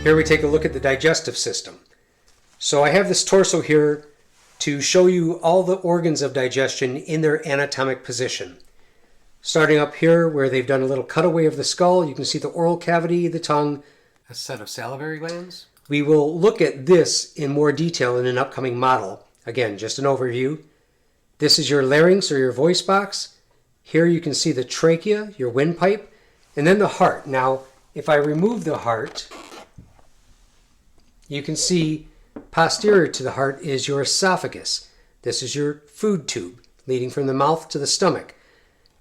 Here we take a look at the digestive system. So I have this torso here to show you all the organs of digestion in their anatomic position. Starting up here where they've done a little cutaway of the skull, you can see the oral cavity, the tongue, a set of salivary glands. We will look at this in more detail in an upcoming model. Again, just an overview. This is your larynx or your voice box. Here you can see the trachea, your windpipe, and then the heart. Now, if I remove the heart, you can see posterior to the heart is your esophagus. This is your food tube leading from the mouth to the stomach.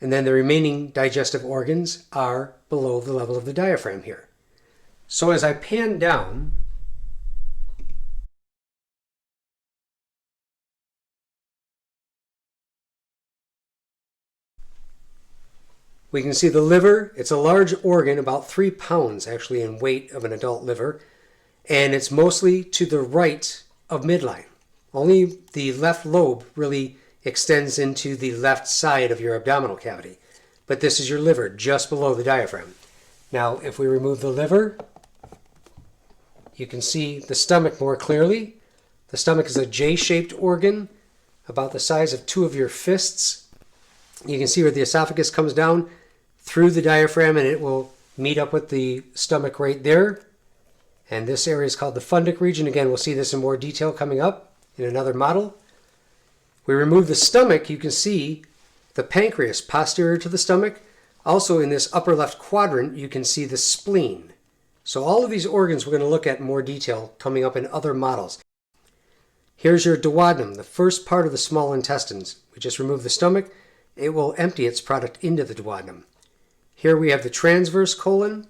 And then the remaining digestive organs are below the level of the diaphragm here. So as I pan down, we can see the liver. It's a large organ, about 3 pounds actually in weight of an adult liver. And it's mostly to the right of midline. Only the left lobe really extends into the left side of your abdominal cavity. But this is your liver, just below the diaphragm. Now, if we remove the liver, you can see the stomach more clearly. The stomach is a J-shaped organ, about the size of 2 of your fists. You can see where the esophagus comes down through the diaphragm, and it will meet up with the stomach right there. And this area is called the fundic region. Again, we'll see this in more detail coming up in another model. We remove the stomach, you can see the pancreas posterior to the stomach. Also in this upper left quadrant, you can see the spleen. So all of these organs we're going to look at in more detail coming up in other models. Here's your duodenum, the first part of the small intestines. We just remove the stomach. It will empty its product into the duodenum. Here we have the transverse colon,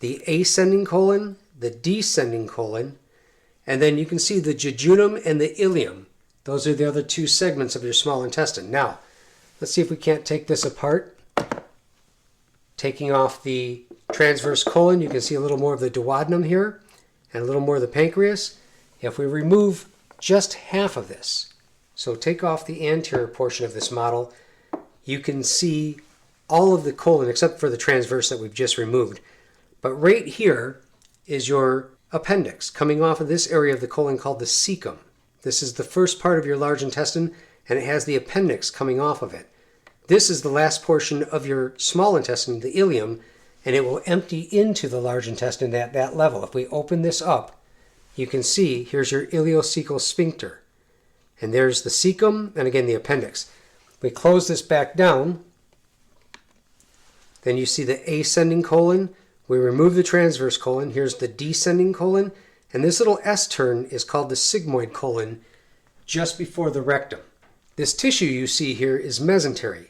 the ascending colon, the descending colon, and then you can see the jejunum and the ileum. Those are the other 2 segments of your small intestine. Now, let's see if we can't take this apart. Taking off the transverse colon, you can see a little more of the duodenum here and a little more of the pancreas. If we remove just half of this, so take off the anterior portion of this model, you can see all of the colon except for the transverse that we've just removed. But right here is your appendix coming off of this area of the colon called the cecum. This is the first part of your large intestine, and it has the appendix coming off of it. This is the last portion of your small intestine, the ileum, and it will empty into the large intestine at that level. If we open this up, you can see here's your ileocecal sphincter. And there's the cecum, and again the appendix. We close this back down, then you see the ascending colon. We remove the transverse colon. Here's the descending colon. And this little S turn is called the sigmoid colon just before the rectum. This tissue you see here is mesentery.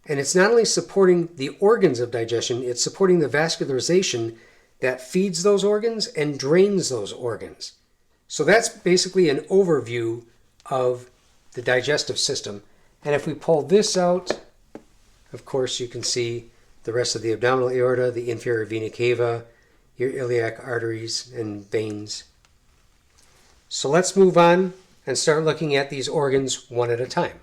And it's not only supporting the organs of digestion, it's supporting the vascularization that feeds those organs and drains those organs. So that's basically an overview of the digestive system. And if we pull this out, of course you can see the rest of the abdominal aorta, the inferior vena cava, your iliac arteries and veins. So let's move on and start looking at these organs one at a time.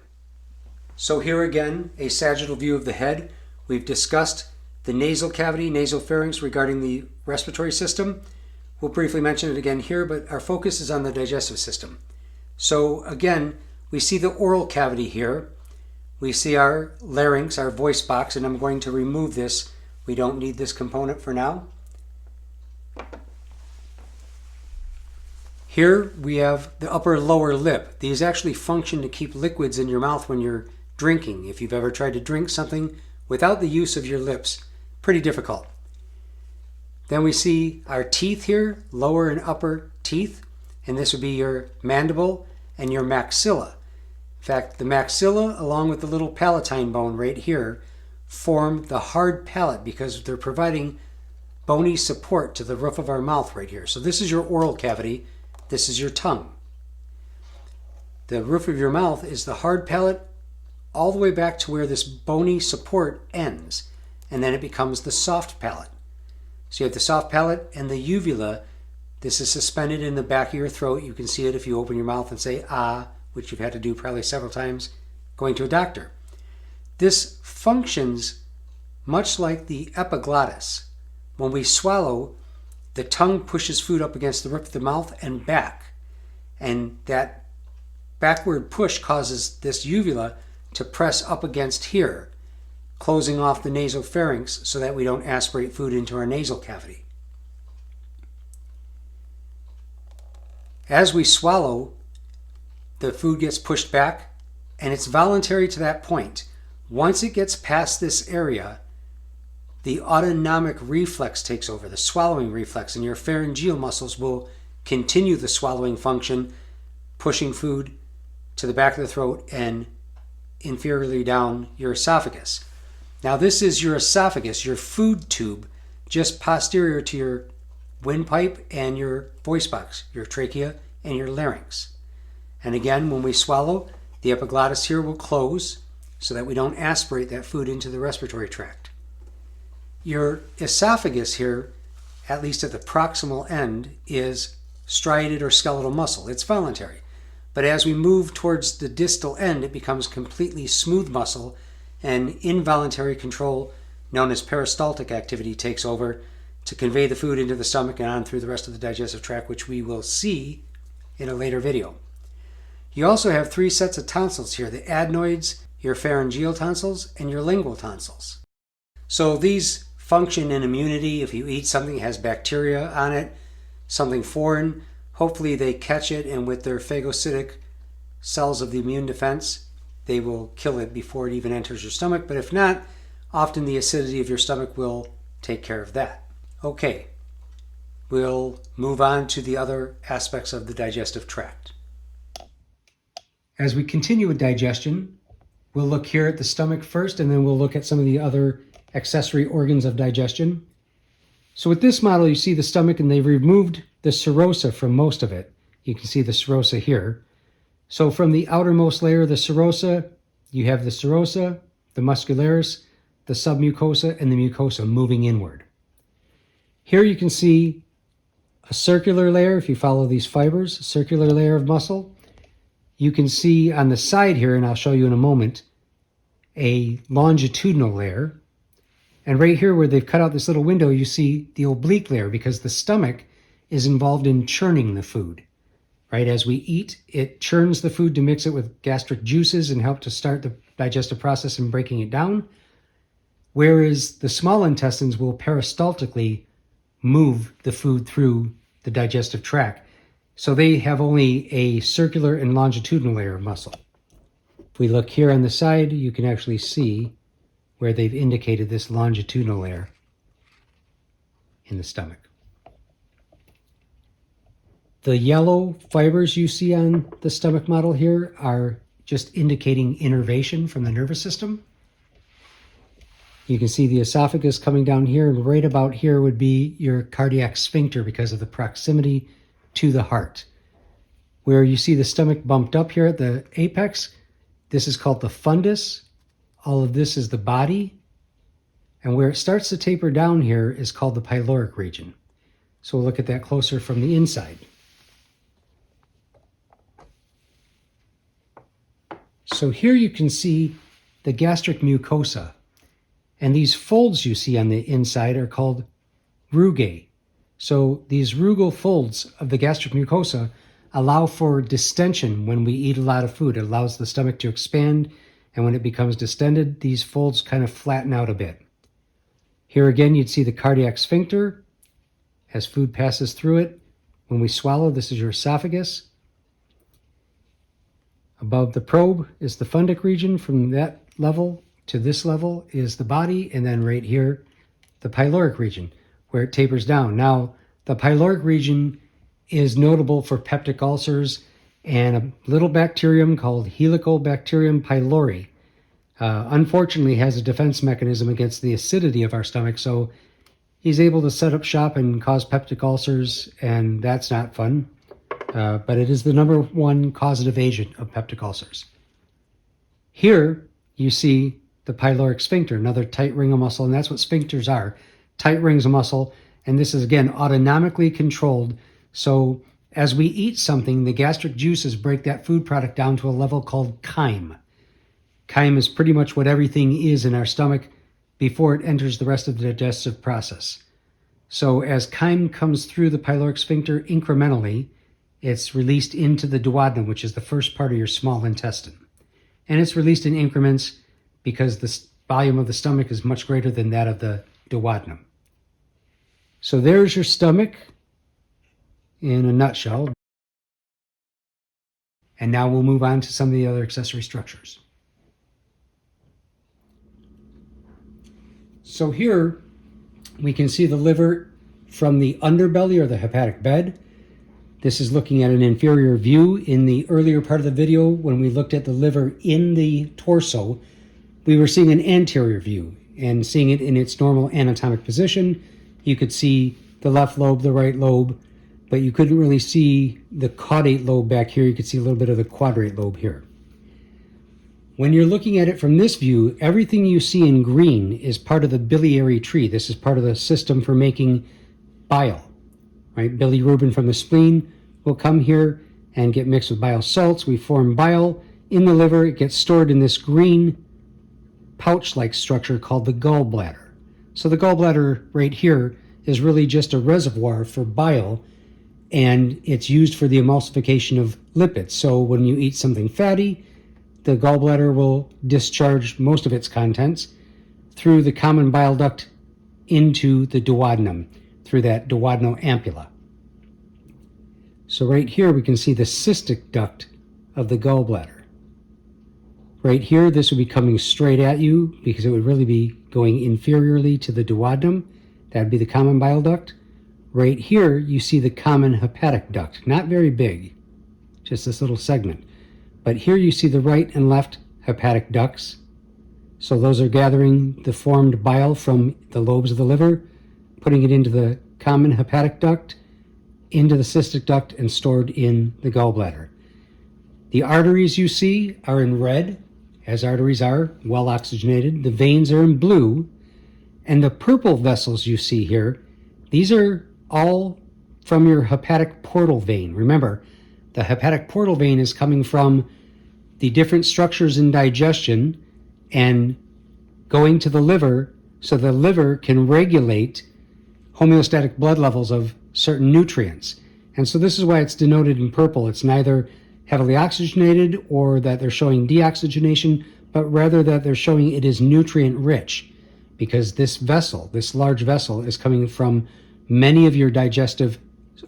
So here again, a sagittal view of the head. We've discussed the nasal cavity, nasopharynx regarding the respiratory system. We'll briefly mention it again here, but our focus is on the digestive system. So again, we see the oral cavity here. We see our larynx, our voice box, and I'm going to remove this. We don't need this component for now. Here we have the upper lower lip. These actually function to keep liquids in your mouth when you're drinking. If you've ever tried to drink something without the use of your lips, pretty difficult. Then we see our teeth here, lower and upper teeth, and this would be your mandible and your maxilla. In fact, the maxilla, along with the little palatine bone right here, form the hard palate because they're providing bony support to the roof of our mouth right here. So this is your oral cavity. This is your tongue. The roof of your mouth is the hard palate all the way back to where this bony support ends, and then it becomes the soft palate. So you have the soft palate and the uvula. This is suspended in the back of your throat. You can see it if you open your mouth and say ah, which you've had to do probably several times going to a doctor. This functions much like the epiglottis. When we swallow, the tongue pushes food up against the roof of the mouth and back. And that backward push causes this uvula to press up against here, closing off the nasopharynx so that we don't aspirate food into our nasal cavity. As we swallow, the food gets pushed back, and it's voluntary to that point. Once it gets past this area, the autonomic reflex takes over, the swallowing reflex, and your pharyngeal muscles will continue the swallowing function, pushing food to the back of the throat and inferiorly down your esophagus. Now this is your esophagus, your food tube, just posterior to your windpipe and your voice box, your trachea and your larynx. And again, when we swallow, the epiglottis here will close so that we don't aspirate that food into the respiratory tract. Your esophagus here, at least at the proximal end, is striated or skeletal muscle. It's voluntary. But as we move towards the distal end, it becomes completely smooth muscle, and involuntary control, known as peristaltic activity, takes over to convey the food into the stomach and on through the rest of the digestive tract, which we will see in a later video. You also have 3 sets of tonsils here, the adenoids, your pharyngeal tonsils, and your lingual tonsils. So these function in immunity. If you eat something that has bacteria on it, something foreign, hopefully they catch it, and with their phagocytic cells of the immune defense, they will kill it before it even enters your stomach. But if not, often the acidity of your stomach will take care of that. Okay, we'll move on to the other aspects of the digestive tract. As we continue with digestion, we'll look here at the stomach first, and then we'll look at some of the other accessory organs of digestion. So with this model, you see the stomach, and they've removed the serosa from most of it. You can see the serosa here. So from the outermost layer of the serosa, you have the serosa, the muscularis, the submucosa, and the mucosa moving inward. Here you can see a circular layer, if you follow these fibers, a circular layer of muscle. You can see on the side here, and I'll show you in a moment, a longitudinal layer. And right here where they've cut out this little window, you see the oblique layer, because the stomach is involved in churning the food. Right? As we eat, it churns the food to mix it with gastric juices and help to start the digestive process and breaking it down. Whereas the small intestines will peristaltically move the food through the digestive tract. So they have only a circular and longitudinal layer of muscle. If we look here on the side, you can actually see where they've indicated this longitudinal layer in the stomach. The yellow fibers you see on the stomach model here are just indicating innervation from the nervous system. You can see the esophagus coming down here, and right about here would be your cardiac sphincter because of the proximity to the heart. Where you see the stomach bumped up here at the apex, this is called the fundus. All of this is the body. And where it starts to taper down here is called the pyloric region. So we'll look at that closer from the inside. So here you can see the gastric mucosa. And these folds you see on the inside are called rugae. So these rugal folds of the gastric mucosa allow for distension when we eat a lot of food. It allows the stomach to expand, and when it becomes distended, these folds kind of flatten out a bit. Here again, you'd see the cardiac sphincter as food passes through it. When we swallow, this is your esophagus. Above the probe is the fundic region. From that level to this level is the body, and then right here, the pyloric region, where it tapers down. Now, the pyloric region is notable for peptic ulcers and a little bacterium called Helicobacterium pylori. Unfortunately, has a defense mechanism against the acidity of our stomach, so he's able to set up shop and cause peptic ulcers, and that's not fun. But it is the #1 causative agent of peptic ulcers. Here, you see the pyloric sphincter, another tight ring of muscle, and that's what sphincters are, tight rings of muscle, and this is, again, autonomically controlled. So as we eat something, the gastric juices break that food product down to a level called chyme. Chyme is pretty much what everything is in our stomach before it enters the rest of the digestive process. So as chyme comes through the pyloric sphincter incrementally, it's released into the duodenum, which is the first part of your small intestine. And it's released in increments because the volume of the stomach is much greater than that of the duodenum. So there's your stomach in a nutshell. And now we'll move on to some of the other accessory structures. So here we can see the liver from the underbelly or the hepatic bed. This is looking at an inferior view. In the earlier part of the video, when we looked at the liver in the torso, we were seeing an anterior view and seeing it in its normal anatomic position. You could see the left lobe, the right lobe, but you couldn't really see the caudate lobe back here. You could see a little bit of the quadrate lobe here. When you're looking at it from this view, everything you see in green is part of the biliary tree. This is part of the system for making bile, right? Bilirubin from the spleen will come here and get mixed with bile salts. We form bile in the liver. It gets stored in this green pouch-like structure called the gallbladder. So the gallbladder right here is really just a reservoir for bile, and it's used for the emulsification of lipids. So when you eat something fatty, the gallbladder will discharge most of its contents through the common bile duct into the duodenum, through that duodenal ampulla. So right here we can see the cystic duct of the gallbladder. Right here, this would be coming straight at you because it would really be going inferiorly to the duodenum. That would be the common bile duct. Right here, you see the common hepatic duct. Not very big, just this little segment. But here you see the right and left hepatic ducts. So those are gathering the formed bile from the lobes of the liver, putting it into the common hepatic duct, into the cystic duct, and stored in the gallbladder. The arteries you see are in red, as arteries are, well oxygenated. The veins are in blue, and the purple vessels you see here, these are all from your hepatic portal vein. Remember, the hepatic portal vein is coming from the different structures in digestion and going to the liver so the liver can regulate homeostatic blood levels of certain nutrients. And so this is why it's denoted in purple. It's neither heavily oxygenated or that they're showing deoxygenation, but rather that they're showing it is nutrient rich, because this vessel, this large vessel, is coming from many of your digestive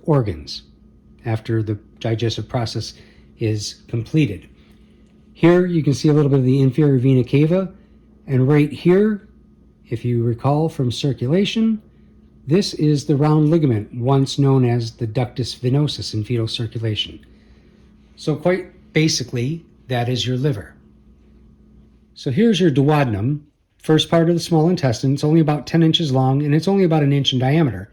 organs after the digestive process is completed. Here you can see a little bit of the inferior vena cava, and right here, if you recall from circulation, this is the round ligament, once known as the ductus venosus in fetal circulation. So quite basically, that is your liver. So here's your duodenum, first part of the small intestine. It's only about 10 inches long, and it's only about an inch in diameter.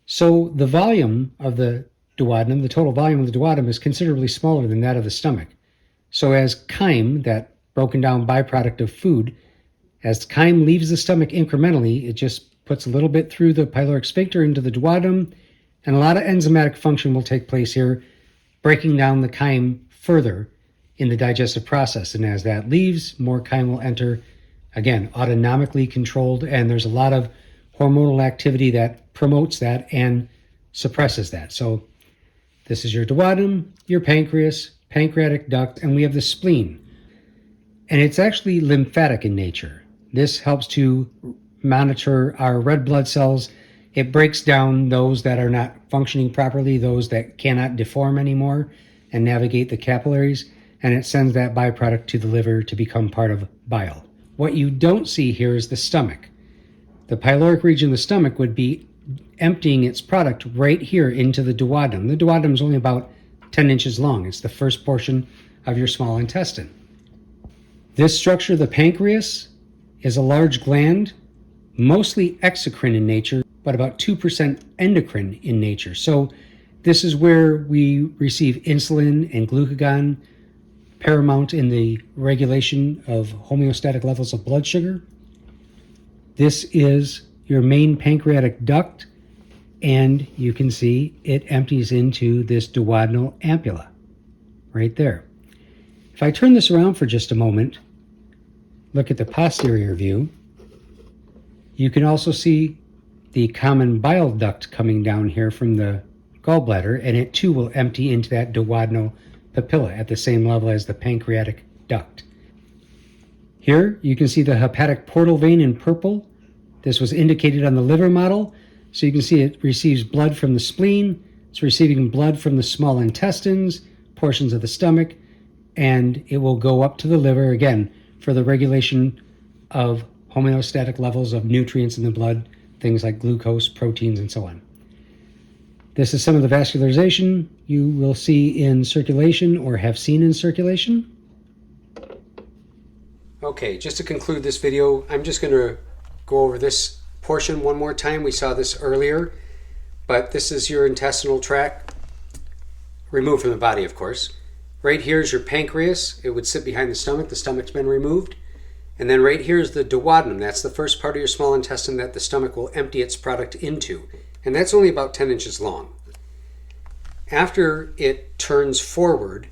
So the volume of the duodenum, the total volume of the duodenum, is considerably smaller than that of the stomach. So as chyme, that broken down byproduct of food, as chyme leaves the stomach incrementally, it just puts a little bit through the pyloric sphincter into the duodenum, and a lot of enzymatic function will take place here, breaking down the chyme further in the digestive process. And as that leaves, more chyme will enter, again, autonomically controlled, and there's a lot of hormonal activity that promotes that and suppresses that. So this is your duodenum, your pancreas, pancreatic duct, and we have the spleen. And it's actually lymphatic in nature. This helps to monitor our red blood cells. It breaks down those that are not functioning properly, those that cannot deform anymore and navigate the capillaries, and it sends that byproduct to the liver to become part of bile. What you don't see here is the stomach. The pyloric region of the stomach would be emptying its product right here into the duodenum. The duodenum is only about 10 inches long. It's the first portion of your small intestine. This structure, the pancreas, is a large gland, mostly exocrine in nature, but about 2% endocrine in nature. So this is where we receive insulin and glucagon, paramount in the regulation of homeostatic levels of blood sugar. This is your main pancreatic duct, and you can see it empties into this duodenal ampulla right there. If I turn this around for just a moment, look at the posterior view, you can also see the common bile duct coming down here from the gallbladder, and it too will empty into that duodenal papilla at the same level as the pancreatic duct. Here you can see the hepatic portal vein in purple. This was indicated on the liver model, so you can see it receives blood from the spleen, it's receiving blood from the small intestines, portions of the stomach, and it will go up to the liver again for the regulation of homeostatic levels of nutrients in the blood, things like glucose, proteins, and so on. This is some of the vascularization you will see in circulation or have seen in circulation. Okay, just to conclude this video, I'm just going to go over this portion one more time. We saw this earlier, but this is your intestinal tract, removed from the body, of course. Right here is your pancreas. It would sit behind the stomach. The stomach's been removed. And then right here is the duodenum. That's the first part of your small intestine that the stomach will empty its product into. And that's only about 10 inches long. After it turns forward,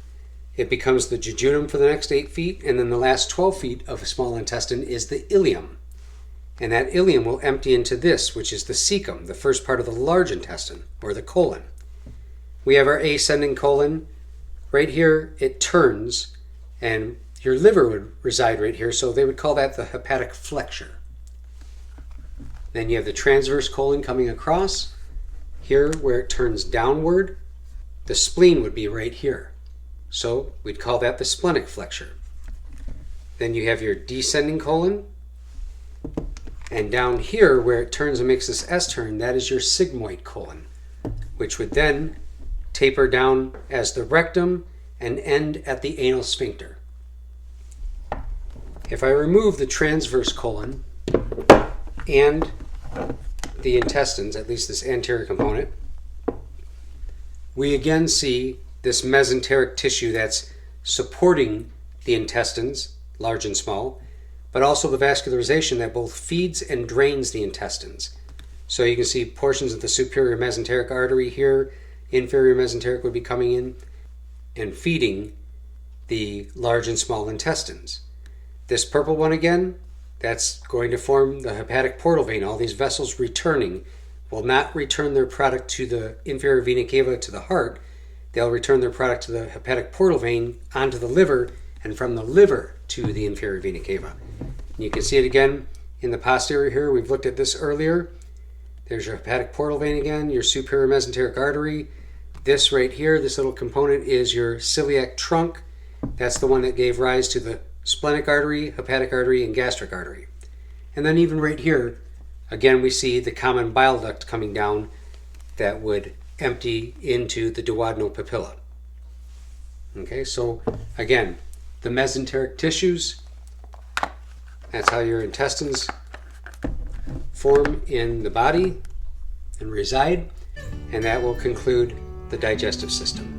it becomes the jejunum for the next 8 feet, and then the last 12 feet of a small intestine is the ileum. And that ileum will empty into this, which is the cecum, the first part of the large intestine, or the colon. We have our ascending colon. Right here, it turns, and your liver would reside right here, so they would call that the hepatic flexure. Then you have the transverse colon coming across. Here, where it turns downward, the spleen would be right here. So we'd call that the splenic flexure. Then you have your descending colon. And down here, where it turns and makes this S turn, that is your sigmoid colon, which would then taper down as the rectum and end at the anal sphincter. If I remove the transverse colon and the intestines, at least this anterior component, we again see this mesenteric tissue that's supporting the intestines, large and small, but also the vascularization that both feeds and drains the intestines. So you can see portions of the superior mesenteric artery here, inferior mesenteric would be coming in and feeding the large and small intestines. This purple one again, that's going to form the hepatic portal vein. All these vessels returning will not return their product to the inferior vena cava to the heart. They'll return their product to the hepatic portal vein onto the liver, and from the liver to the inferior vena cava. And you can see it again in the posterior here. We've looked at this earlier. There's your hepatic portal vein again, your superior mesenteric artery. This right here, this little component is your celiac trunk. That's the one that gave rise to the splenic artery, hepatic artery, and gastric artery. And then even right here, again, we see the common bile duct coming down that would empty into the duodenal papilla. Okay, so again, the mesenteric tissues, that's how your intestines form in the body and reside, and that will conclude the digestive system.